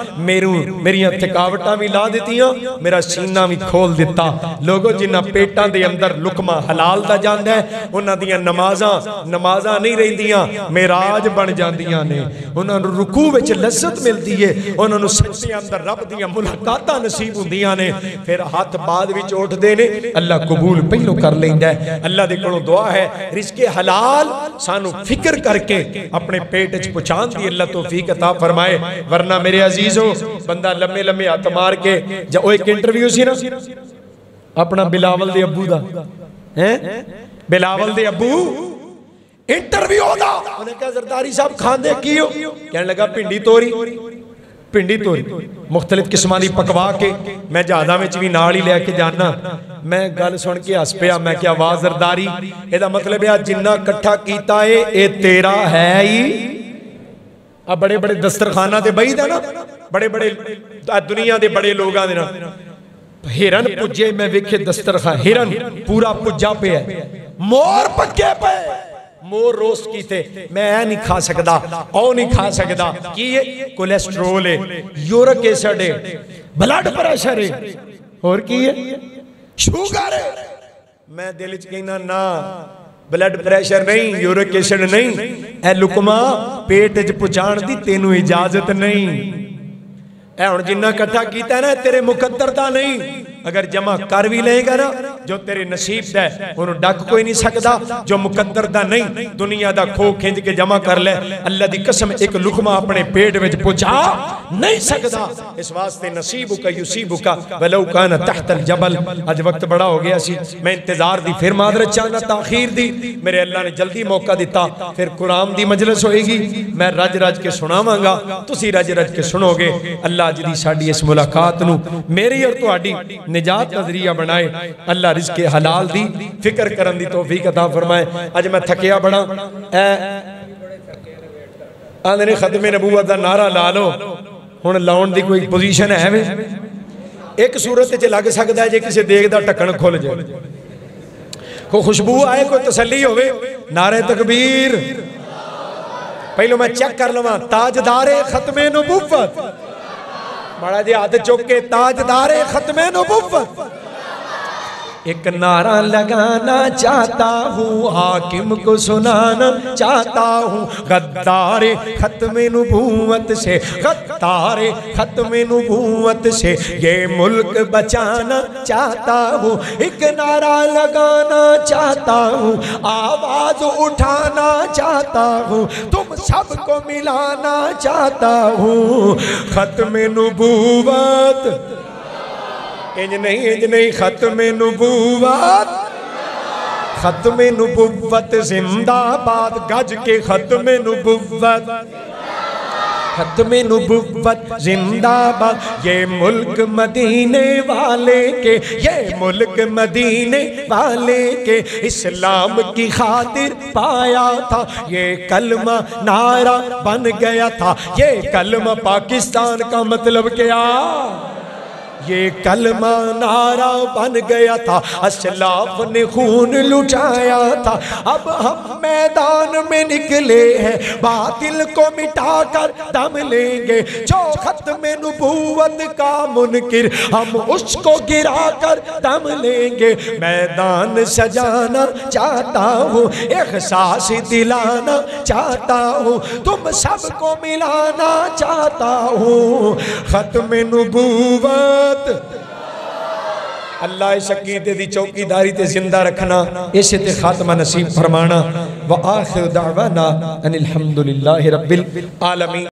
मेरिया थकावटां भी ला दित्तियां, मेरा सीना भी खोल दिता। लोगों जिन्हां पेटां दे अंदर लुकमा हलाल दा जांदा है, उन्हां दियां नमाज़ां नहीं रहिंदियां, मेराज बन जांदियां ने, उन्हां नूं रुकू विच लज़्ज़त मिलदी है, उन्हां नूं सच्चे अंदर रब दियां मुलाकातां नसीब हुंदियां ने, फिर हाथ बाद विच उठदे ने, अल्लाह कबूल पहलों कर लैंदा है। अल्लाह दे कोलों दुआ है रिज़्क़े हलाल सानू फिक्र करके अपने पेट च पहुंचाण दी अल्लाह तौफीक अता फरमाए। वरना मेरे अजीजों बंदा लम्मे लम्मे हाथ मार के जो एक इंटरव्यू सी ना अपना बिलावल दे अब्बू दा, हैं बिलावल दे अब्बू इंटरव्यू दा, उन्हें कहा जरदारी साहब खांदे की हो? कहने लगा भिंडी तोरी, भिंडी तोरी मुख्तलिफ किस्मां दी पकवा के मैं जहाज़ां विच भी नाल ही लैके जाना। मैं गल सुन के हस पिया, मैं क्या वाह जरदारी, एदा मतलब है जिन्ना इकट्ठा कीता है ये तेरा है ही। अब बड़े बड़े दस्तरखाना ते बही दा ना, बड़े बड़े दुनिया दे बड़े लोग आदे ना, हिरन पुजे मैं वेखे दस्तरखान, हिरन पूरा पुजा पे है, मोर पक्के पे, मोर रोस्ट कीते, मैं नहीं खा सकदा, ओ नहीं खा सकदा, की है कोलेस्ट्रोल है, यूरिक एसिड है, ब्लड प्रेशर है, और की है शुगर है। मैं दिल च कहना ना, ब्लड प्रेशर नहीं, यूरिक एसिड नहीं, ए लुकमा पेट च पहुंचाण दी तेनू इजाजत नहीं। ए हुण जिन्ना इकट्ठा कीता ना तेरे मुकद्दर दा नहीं, अगर जमा कर भी लेगा ना जो तेरे नसीब दा है उन्होंने डक कोई नहीं सकता, जो मुकद्दर दा नहीं दुनिया दा खो खिंच के जमा कर ले, अल्लाह दी कसम एक लुकमा अपने पेट में पहुंचा नहीं सकता। इस वास्ते नसीब का युसीब का वलो कान तहतल जबल। अज वक्त बड़ा हो गया सी, मैं इंतजार दी फिर मादरत चाहना ताखीर दी, मेरे अल्लाह ने जल्दी मौका दिता, फिर कुरान दी मजलिस होएगी, मैं रज रज के सुनावांगा, तुसी रज रज के सुनोगे। अल्लाह अज दी साडी इस मुलाकात नू मेरी और तुहाडी निजात का जरिया बनाए, अल्लाह रिज़्क़े हलाल दी फिक्र करन दी तौफीक अता फरमाए। अज मैं थकिया बड़ा, आंदे ने खत्मे नबूवत दा नारा ला लो, हुण लाउण दी कोई पोजीशन है वे? एक सूरत च लग सकदा है जे किसी देग दा ढक्कन खुल जाए, कोई खुशबू आए, कोई तसल्ली होवे, नारे तकबीर। पहलो मैं चेक कर लवां, ताजदारे खत्मे नबूवत, बड़ा जी हाथ चुक के, ताजदारे खत्मे नबूवत, एक नारा लगाना चाहता हूँ, हाकिम को सुनाना चाहता हूँ, गद्दारे खत्म नबूवत से, गद्दारे खत्म नबूवत से ये मुल्क बचाना चाहता हूँ। एक नारा लगाना चाहता हूँ, आवाज उठाना चाहता हूँ, तुम सबको मिलाना चाहता हूँ। खत्म नबूवत इंज नहीं खत्म नबूवत, खत्म नबूवत जिंदाबाद, गज के खत्म नबूवत, खत्म नबूवत जिंदाबाद। ये मुल्क मदीने वाले के, ये मुल्क मदीने वाले के, इस्लाम की खातिर पाया था, ये कलमा नारा बन गया था। ये कलमा पाकिस्तान का मतलब क्या, ये कलमा नारा बन गया था। असलाफ ने खून लुटाया था, अब हम मैदान में निकले हैं, बातिल को मिटाकर दम लेंगे। जो खत्म नबूवत का मुनकिर, हम उसको गिराकर दम लेंगे। मैदान सजाना चाहता हूँ, एहसास दिलाना चाहता हूँ, तुम सबको मिलाना चाहता हूँ। खत्म नबूवत अल्लाह इस अकीदे दी चौकीदारी ते जिंदा रखना, इसे ते खात्मा नसीब फरमाना। व आखिर दावाना अनिल हम्दुलिल्लाहि रब्बिल आलमीन।